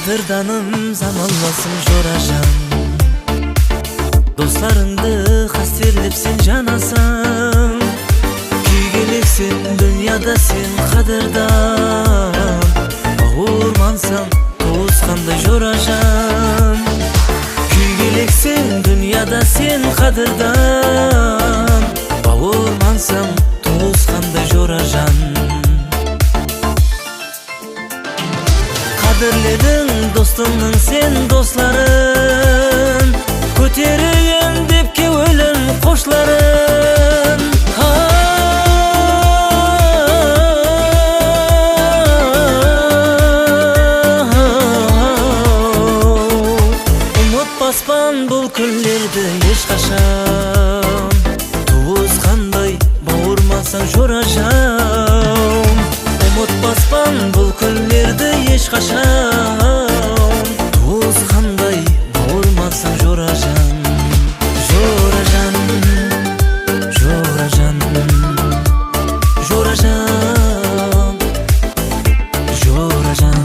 Кадырданым заманбасын жорашан, достарыңды қастерлеп сен жанасың. Күйгелексен дүнияда сен қадырдан, бауырмансың туысқандай жорашан. Күйгелексен дүнияда сен қадырдан, бауырмансың туысқандай жорашан. Қадірледің достыңның сен достарын, көтерейін деп кеуілін қошларын. Ұмытпаспан бұл күндерді ешқашан, туысқандай бауырмансың жорашан. Ұмытпаспан бұл күндерді ешқашан, туысқандай бауырмансың жорашан. Жорашан, жорашан, жорашан, жорашан.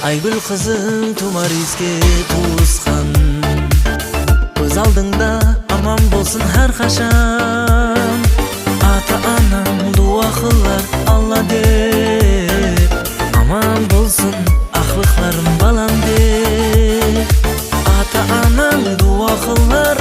Айгүл қызың Тумариске туысқан, көз алдыңда аман болсын әр қашан. Ата-анаң дуа қылар Алла деп, аман болсын ақлықларым балам деп. Ата-анаң дуа қылар